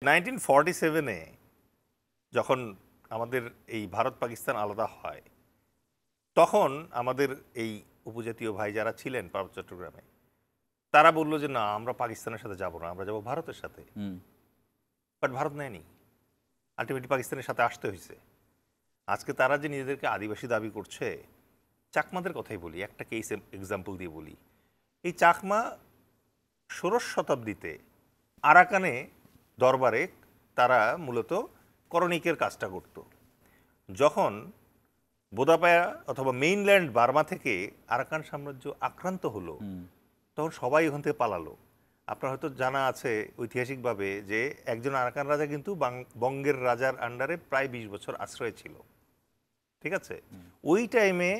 1947-এ যখন আমাদের এই ভারত পাকিস্তান আলাদা হয়, তখন আমাদের এই উপজাতীয় ভাই যারা ছিলেন পার্বত্য চট্টগ্রামে, তারা বলল যে না, আমরা পাকিস্তানের সাথে যাব না, আমরা যাব ভারতের সাথে। বাট ভারত নেয়নি, আলটিমেটলি পাকিস্তানের সাথে আসতে হয়েছে। আজকে তারা যে নিজেদেরকে আদিবাসী দাবি করছে, চাকমাদের কথাই বলি, একটা কেস এক্সাম্পল দিয়ে বলি। এই চাকমা 16শ শতাব্দীতে আরাকানে দরবারে তারা মূলত করণিকের কাজটা করত। যখন বোদাপায়া অথবা মেইনল্যান্ড বার্মা থেকে আরাকান সাম্রাজ্য আক্রান্ত হলো, তখন সবাই ওখান থেকে পালালো। আপনার হয়তো জানা আছে ঐতিহাসিকভাবে যে একজন আরাকান রাজা কিন্তু বঙ্গের রাজার আন্ডারে প্রায় 20 বছর আশ্রয় ছিল। ঠিক আছে, ওই টাইমে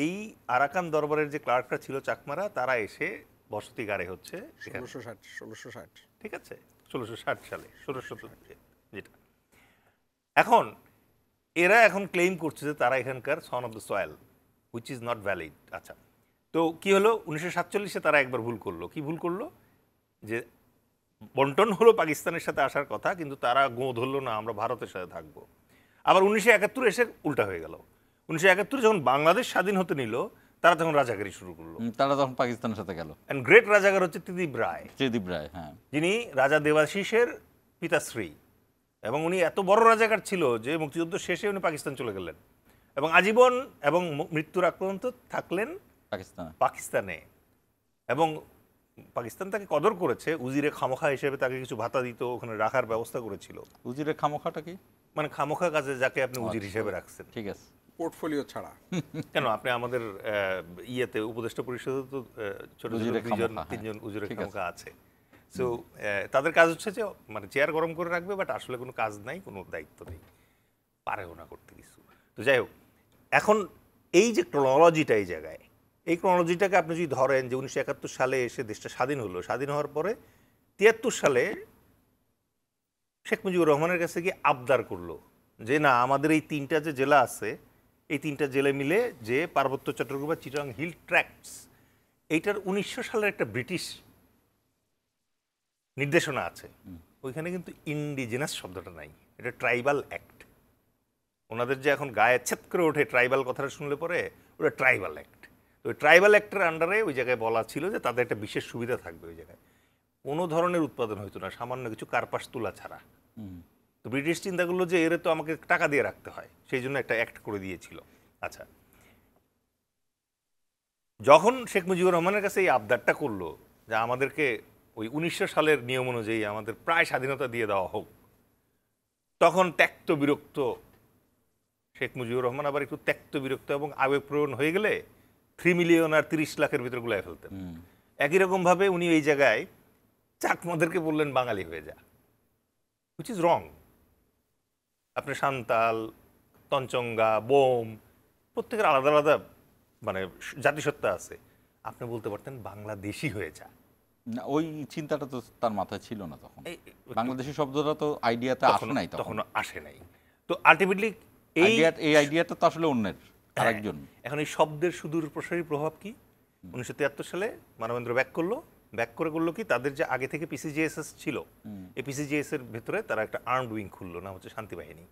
এই আরাকান দরবারের যে ক্লার্করা ছিল চাকমারা, তারা এসে বসতি গাড়ে হচ্ছে 1660। ঠিক আছে, 1660 সালে, 1600 যেটা। এখন এরা এখন ক্লেম করছে যে তারা এখানকার son of the soil, which is not valid. আচ্ছা, তো কি হলো, 1947-এ তারা একবার ভুল করলো। কি ভুল করলো? যে বন্টন হলো পাকিস্তানের সাথে আসার কথা, কিন্তু তারা গোঁ ধরলো না, আমরা ভারতের সাথে থাকবো। আবার 1971 এসে উল্টা হয়ে গেল। 1971 যখন বাংলাদেশ স্বাধীন হতে নিল, তারা তখন রাজাকারি শুরু করলো। তারা তখন পাকিস্তানের সাথে গেল। এন্ড গ্রেট রাজাকার হচ্ছে ত্রিদিব রায়। ত্রিদিব রায়, হ্যাঁ, যিনি রাজা দেবাশিসের পিতাশ্রী, এবং উনি এত বড় রাজাকার ছিল যে মুক্তিযুদ্ধ শেষে উনি পাকিস্তান চলে গেলেন এবং আজীবন এবং মৃত্যুর আগ পর্যন্ত থাকলেন পাকিস্তানে। এবং পাকিস্তান তাকে কদর করেছে, উজিরে খামোখা হিসেবে তাকে কিছু ভাতা দিত, ওখানে রাখার ব্যবস্থা করেছিল। উজিরে খামোখাটা কি? মানে খামোখা কাজে যাকে আপনি উজির হিসেবে রাখছেন। ঠিক আছে, পোর্টফোলিও ছাড়া। কেন, আপনি আমাদের ইয়েতে উপদেষ্টা পরিষদে তো ছোট ছোট 2-3জন উজিরে খামোখা আছে। সো তাদের কাজ হচ্ছে যে মানে চেয়ার গরম করে রাখবে, বাট আসলে কোনো কাজ নাই, কোনো দায়িত্ব নেই, পারেও না করতে কিছু। তো যাই হোক, এখন এই যে ক্রোনোলজিটা এই জায়গায়, এই ক্রোনোলজিটাকে আপনি যদি ধরেন যে 1971 সালে এসে দেশটা স্বাধীন হলো, স্বাধীন হওয়ার পরে 73 সালে শেখ মুজিবুর রহমানের কাছে গিয়ে আবদার করলো যে না, আমাদের এই 3টা যে জেলা আছে, এই 3টা জেলা মিলে যে পার্বত্য চট্টগ্রাম বা চিটাগং হিল ট্র্যাক্টস, এইটার 1900 সালের একটা ব্রিটিশ নির্দেশনা আছে। ওইখানে কিন্তু ইন্ডিজিনাস শব্দটা নাই, এটা ট্রাইবাল অ্যাক্ট। ওনাদের যে এখন গায়ে ছেদ করে ওঠে ট্রাইবাল কথাটা শুনলে পরে, ওটা ট্রাইবাল অ্যাক্ট। তো ওই ট্রাইবাল অ্যাক্টের আন্ডারে ওই জায়গায় বলা ছিল যে তাদের একটা বিশেষ সুবিধা থাকবে ওই জায়গায়, কোনো ধরনের উৎপাদন হইতো না, সামান্য কিছু কার্পাস তুলা ছাড়া। তো ব্রিটিশ চিন্তা করলো যে এর তো আমাকে টাকা দিয়ে রাখতে হয়, সেই জন্য একটা অ্যাক্ট করে দিয়েছিল। আচ্ছা, যখন শেখ মুজিবুর রহমানের কাছে এই আবদারটা করলো যে আমাদেরকে ওই 1900 সালের নিয়ম অনুযায়ী আমাদের প্রায় স্বাধীনতা দিয়ে দেওয়া হোক, তখন ত্যক্ত বিরক্ত শেখ মুজিবুর রহমান আবার একটু ত্যক্ত বিরক্ত এবং আবেগপ্রবণ হয়ে গেলে 3 মিলিয়ন আর 30 লাখের ভিতরে গুলাই ফেলতেন। একই রকমভাবে উনি এই জায়গায় চাকমাদেরকে বললেন বাঙালি হয়ে যা, হুইচ ইজ রং। আপনি সান্তাল, তঞ্চঙ্গা, বোম, প্রত্যেকের আলাদা আলাদা মানে জাতিসত্তা আছে, আপনি বলতে পারতেন বাংলাদেশি হয়ে যা। ওই চিন্তাটা তো তার মাথায় ছিল না তখন। বাংলাদেশি শব্দটা তো আইডিয়াতে আসে নাই, তখন আসে নাই। তো আলটিমেটলি এই আইডিয়াটা তো আসলে অন্যের, আরেকজন। এখন এই শব্দের সুদূর প্রসারী প্রভাব কি 1973 সালে মানবেন্দ্র ব্যাক করলো কি, তাদের যে আগে থেকে পিসিজিএসএস ছিল, এই পিসিজিএস এর ভেতরে তারা একটা আর্মড উইং খুললো, নাম হচ্ছে শান্তি বাহিনী।